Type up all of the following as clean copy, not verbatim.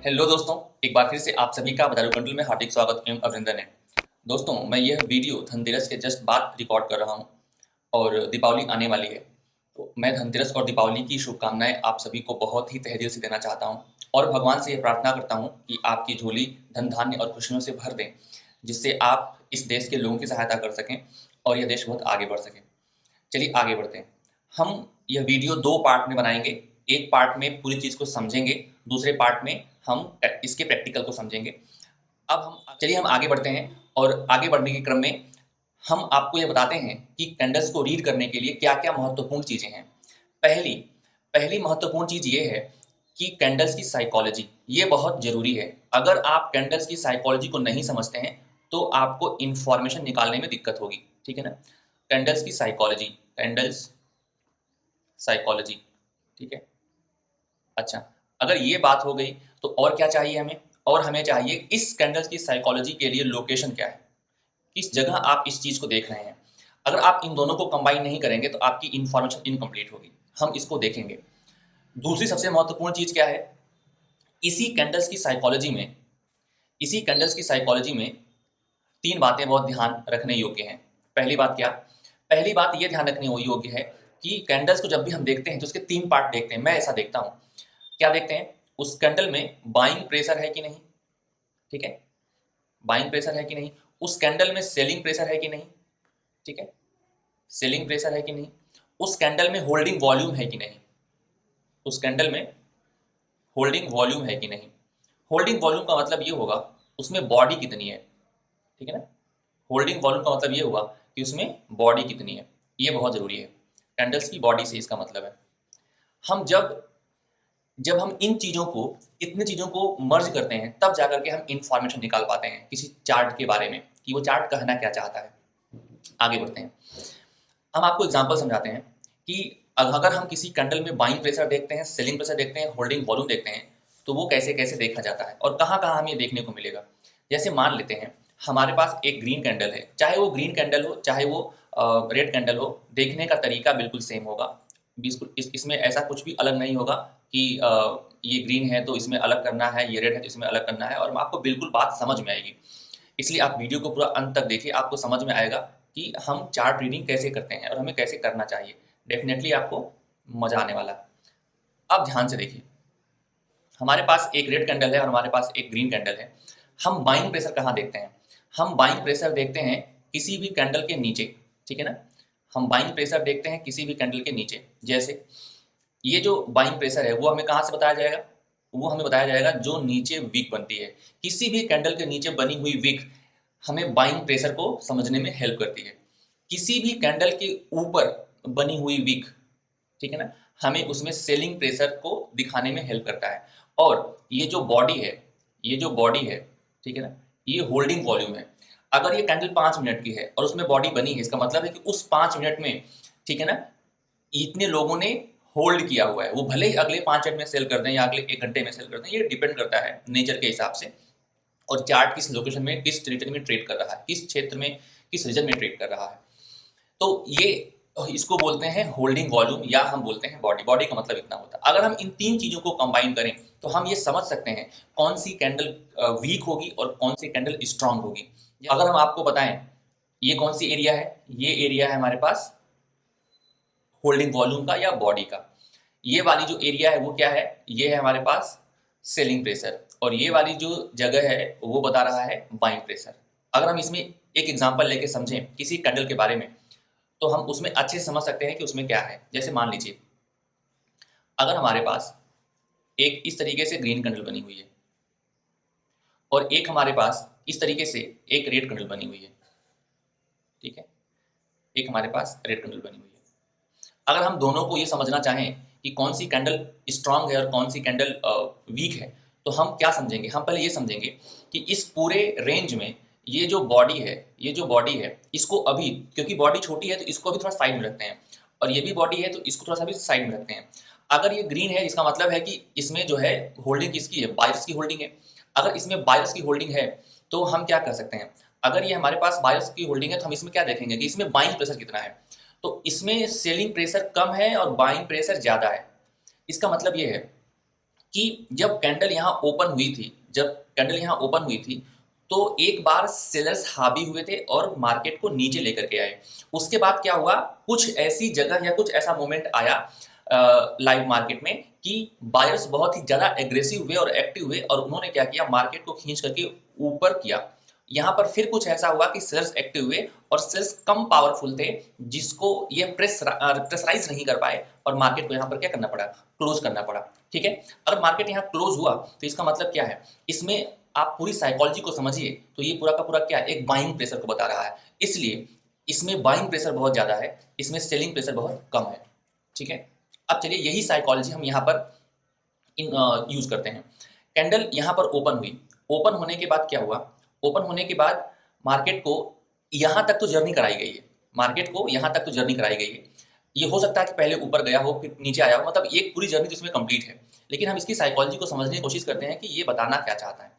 Hello दोस्तों, एक बार फिर से आप सभी का बदायूं कंट्रोल में हार्दिक स्वागत एवं अभिनंदन है। दोस्तों, मैं यह वीडियो धनतेरस के जस्ट बाद रिकॉर्ड कर रहा हूं और दीपावली आने वाली है। तो मैं धनतेरस और दीपावली की शुभकामनाएं आप सभी को बहुत ही तहे दिल से देना चाहता हूं और भगवान से यह प्रार्थना करता हूं कि आपकी झोली धन धान्य और खुशियों से भर दें, जिससे आप इस देश के लोगों की सहायता कर सकें और यह देश बहुत आगे बढ़ सके। चलिए आगे बढ़ते हैं। हम यह वीडियो 2 पार्ट में बनाएँगे। एक पार्ट में पूरी चीज़ को समझेंगे, दूसरे पार्ट में हम इसके प्रैक्टिकल को समझेंगे। अब हम चलिए हम आगे बढ़ते हैं और आगे बढ़ने के क्रम में हम आपको ये बताते हैं कि कैंडल्स को रीड करने के लिए क्या-क्या महत्वपूर्ण चीज़ें हैं। पहली पहली महत्वपूर्ण चीज़ ये है कि कैंडल्स की साइकोलॉजी, ये बहुत ज़रूरी है। अगर आप कैंडल्स की साइकोलॉजी को नहीं समझते हैं, तो आपको इन्फॉर्मेशन निकालने में दिक्कत होगी, ठीक है ना? कैंडल्स की साइकोलॉजी, कैंडल्स साइकोलॉजी, ठीक है। अच्छा, अगर ये बात हो गई तो और क्या चाहिए हमें? और हमें चाहिए इस कैंडल्स की साइकोलॉजी के लिए लोकेशन क्या है, किस जगह आप इस चीज़ को देख रहे हैं। अगर आप इन दोनों को कंबाइन नहीं करेंगे तो आपकी इन्फॉर्मेशन इनकम्प्लीट होगी। हम इसको देखेंगे। दूसरी सबसे महत्वपूर्ण चीज़ क्या है? इसी कैंडल्स की साइकोलॉजी में इसी कैंडल्स की साइकोलॉजी में 3 बातें बहुत ध्यान रखने योग्य हैं। पहली बात क्या? पहली बात ये ध्यान रखने योग्य है कि कैंडल्स को जब भी हम देखते हैं तो उसके 3 पार्ट देखते हैं। मैं ऐसा देखता हूँ। क्या देखते हैं? उस कैंडल में बाइंग प्रेशर है कि नहीं, ठीक है? बाइंग प्रेशर है कि नहीं? उस कैंडल में सेलिंग प्रेशर है कि नहीं, ठीक है? सेलिंग प्रेशर है कि नहीं? उस कैंडल में होल्डिंग वॉल्यूम है कि नहीं? उस कैंडल में होल्डिंग वॉल्यूम है कि नहीं? होल्डिंग वॉल्यूम का मतलब ये होगा उसमें बॉडी कितनी है, ठीक है ना? होल्डिंग वॉल्यूम का मतलब ये हुआ कि उसमें बॉडी कितनी है। ये बहुत ज़रूरी है। कैंडल्स की बॉडी से इसका मतलब है। हम जब जब हम इतनी चीज़ों को मर्ज करते हैं, तब जाकर के हम इंफॉर्मेशन निकाल पाते हैं किसी चार्ट के बारे में कि वो चार्ट कहना क्या चाहता है। आगे बढ़ते हैं। हम आपको एग्जांपल समझाते हैं कि अगर हम किसी कैंडल में बाइंग प्रेशर देखते हैं, सेलिंग प्रेशर देखते हैं, होल्डिंग वॉल्यूम देखते हैं, तो वो कैसे-कैसे देखा जाता है और कहाँ-कहाँ हमें देखने को मिलेगा। जैसे मान लेते हैं, हमारे पास एक ग्रीन कैंडल है, चाहे वो ग्रीन कैंडल हो, चाहे वो रेड कैंडल हो, देखने का तरीका बिल्कुल सेम होगा। बिल्कुल इसमें ऐसा कुछ भी अलग नहीं होगा कि ये ग्रीन है तो इसमें अलग करना है, ये रेड है तो इसमें अलग करना है, और आपको बिल्कुल बात समझ में आएगी। इसलिए आप वीडियो को पूरा अंत तक देखिए, आपको समझ में आएगा कि हम चार्ट रीडिंग कैसे करते हैं और हमें कैसे करना चाहिए। डेफिनेटली आपको मज़ा आने वाला है। अब ध्यान से देखिए, हमारे पास एक रेड कैंडल है और हमारे पास एक ग्रीन कैंडल है। हम बाइंग प्रेशर कहाँ देखते हैं? हम बाइंग प्रेशर देखते हैं किसी भी कैंडल के नीचे, ठीक है ना? हम बाइंग प्रेशर देखते हैं किसी भी कैंडल के नीचे। जैसे ये जो बाइंग प्रेशर है वो हमें कहाँ से बताया जाएगा? वो हमें बताया जाएगा जो नीचे विक बनती है। किसी भी कैंडल के नीचे बनी हुई विक हमें बाइंग प्रेशर को समझने में हेल्प करती है। किसी भी कैंडल के ऊपर बनी हुई विक, ठीक है ना, हमें उसमें सेलिंग प्रेशर को दिखाने में हेल्प करता है। और ये जो बॉडी है, ठीक है ना, ये होल्डिंग वॉल्यूम है। अगर ये कैंडल 5 मिनट की है और उसमें बॉडी बनी है, इसका मतलब है कि उस 5 मिनट में, ठीक है ना, इतने लोगों ने होल्ड किया हुआ है। वो भले ही अगले 5 मिनट में सेल कर दें या अगले 1 घंटे में सेल कर दें, ये डिपेंड करता है नेचर के हिसाब से। और चार्ट किस लोकेशन में, किस टेरिटरी में ट्रेड कर रहा है, किस क्षेत्र में, किस रीजन में ट्रेड कर रहा है। तो ये इसको बोलते हैं होल्डिंग वॉल्यूम, या हम बोलते हैं बॉडी। बॉडी का मतलब इतना होता है। अगर हम इन 3 चीज़ों को कंबाइन करें तो हम ये समझ सकते हैं कौन सी कैंडल वीक होगी और कौन सी कैंडल स्ट्रांग होगी। अगर हम आपको बताएं ये कौन सी एरिया है, ये एरिया है हमारे पास होल्डिंग वॉल्यूम का या बॉडी का। ये वाली जो एरिया है वो क्या है? ये है हमारे पास सेलिंग प्रेशर, और ये वाली जो जगह है वो बता रहा है बाइंग प्रेशर। अगर हम इसमें एक एग्जांपल लेके समझें किसी कैंडल के बारे में, तो हम उसमें अच्छे से समझ सकते हैं कि उसमें क्या है। जैसे मान लीजिए, अगर हमारे पास एक इस तरीके से ग्रीन कैंडल बनी हुई है और एक हमारे पास इस तरीके से एक रेड कैंडल बनी हुई है, ठीक है, एक हमारे पास रेड कैंडल बनी हुई है। अगर हम दोनों को ये समझना चाहें कि कौन सी कैंडल स्ट्रांग है और कौन सी कैंडल वीक है, तो हम क्या समझेंगे? हम पहले ये समझेंगे कि इस पूरे रेंज में ये जो बॉडी है इसको अभी, क्योंकि बॉडी छोटी है तो इसको अभी थोड़ा साइड में रखते हैं, और ये भी बॉडी है तो इसको थोड़ा सा भी साइड में रखते हैं। अगर ये ग्रीन है इसका मतलब है कि इसमें जो है होल्डिंग किसकी है? बायर्स की होल्डिंग है। अगर इसमें बायर्स की होल्डिंग है तो हम क्या कर सकते हैं? अगर ये हमारे पास बायर्स की होल्डिंग है तो हम इसमें क्या देखेंगे कि इसमें बाइंग प्रेशर कितना है। तो इसमें सेलिंग प्रेशर कम है और बाइंग प्रेशर ज़्यादा है। इसका मतलब ये है कि जब कैंडल यहाँ ओपन हुई थी तो एक बार सेलर्स हावी हुए थे और मार्केट को नीचे लेकर के आए। उसके बाद क्या हुआ, कुछ ऐसी जगह या कुछ ऐसा मोमेंट आया लाइव मार्केट में कि बायर्स बहुत ही ज्यादा एग्रेसिव हुए और एक्टिव हुए और उन्होंने क्या किया, मार्केट को खींच करके ऊपर किया। यहाँ पर फिर कुछ ऐसा हुआ कि सेल्स एक्टिव हुए और सेल्स कम पावरफुल थे, जिसको ये प्रेशराइज नहीं कर पाए और मार्केट को यहाँ पर क्या करना पड़ा, क्लोज करना पड़ा। ठीक है, अगर मार्केट यहाँ क्लोज हुआ तो इसका मतलब क्या है, इसमें आप पूरी साइकोलॉजी को समझिए तो ये पूरा का पूरा क्या है, एक बाइंग प्रेशर को बता रहा है। इसलिए इसमें बाइंग प्रेशर बहुत ज्यादा है, इसमें सेलिंग प्रेशर बहुत कम है। ठीक है, अब चलिए यही साइकोलॉजी हम यहाँ पर यूज करते हैं। कैंडल यहाँ पर ओपन हुई, ओपन होने के बाद क्या हुआ, ओपन होने के बाद मार्केट को यहाँ तक तो जर्नी कराई गई है, मार्केट को यहाँ तक तो जर्नी कराई गई है। ये हो सकता है कि पहले ऊपर गया हो फिर नीचे आया हो, मतलब एक पूरी जर्नी तो इसमें कंप्लीट है। लेकिन हम इसकी साइकोलॉजी को समझने की कोशिश करते हैं कि ये बताना क्या चाहता है।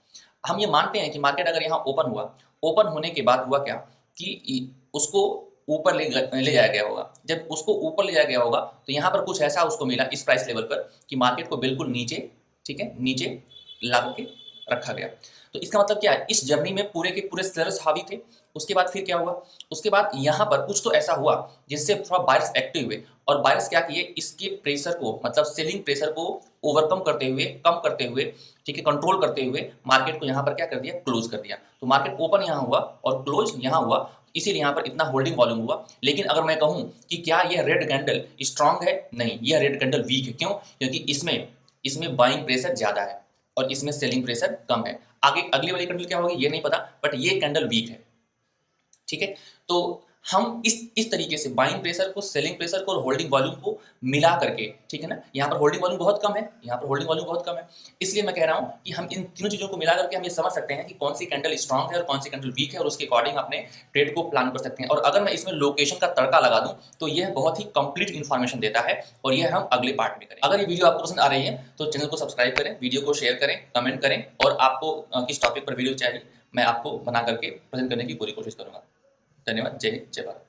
हम ये मानते हैं कि मार्केट अगर यहाँ ओपन हुआ, ओपन होने के बाद हुआ क्या कि उसको ऊपर ले जाया गया होगा। जब उसको ऊपर ले जाया गया होगा तो यहाँ पर कुछ ऐसा उसको मिला इस प्राइस लेवल पर कि मार्केट को बिल्कुल नीचे, ठीक है, नीचे ला के रखा गया। तो इसका मतलब क्या है, इस जर्नी में पूरे के पूरे सेलर्स हावी थे। उसके बाद फिर क्या हुआ, उसके बाद यहाँ पर कुछ तो ऐसा हुआ जिससे थोड़ा बायर्स एक्टिव हुए और बायर्स क्या किए, इसके प्रेशर को, मतलब सेलिंग प्रेशर को ओवरकम करते हुए, कम करते हुए, ठीक है, कंट्रोल करते हुए मार्केट को यहाँ पर क्या कर दिया, क्लोज कर दिया। तो मार्केट ओपन यहाँ हुआ और क्लोज यहाँ हुआ, इसीलिए यहाँ पर इतना होल्डिंग वॉल्यूम हुआ। लेकिन अगर मैं कहूँ कि क्या यह रेड कैंडल स्ट्रांग है, नहीं, यह रेड कैंडल वीक है। क्यों? क्योंकि इसमें बाइंग प्रेशर ज्यादा है और इसमें सेलिंग प्रेशर कम है। आगे अगली वाली कैंडल क्या होगी ये नहीं पता, बट ये कैंडल वीक है। ठीक है, तो हम इस तरीके से बाइंग प्रेशर को, सेलिंग प्रेशर को और होल्डिंग वॉल्यूम को मिला करके, ठीक है ना, यहाँ पर होल्डिंग वॉल्यूम बहुत कम है, यहाँ पर होल्डिंग वॉल्यूम बहुत कम है, इसलिए मैं कह रहा हूँ कि हम इन तीनों चीजों को मिला करके हम ये समझ सकते हैं कि कौन सी कैंडल स्ट्रांग है और कौन सी कैंडल वीक है और उसके अकॉर्डिंग अपने ट्रेड को प्लान कर सकते हैं। और अगर मैं इसमें लोकेशन का तड़का लगा दूं तो यह बहुत ही कंप्लीट इन्फॉर्मेशन देता है और यह हम अगले पार्ट में करें। अगर ये वीडियो आपको पसंद आ रही है तो चैनल को सब्सक्राइब करें, वीडियो को शेयर करें, कमेंट करें और आपको किस टॉपिक पर वीडियो चाहिए मैं आपको बना करके प्रेजेंट करने की पूरी कोशिश करूंगा। धन्यवाद। जय हिंद, जय भारत।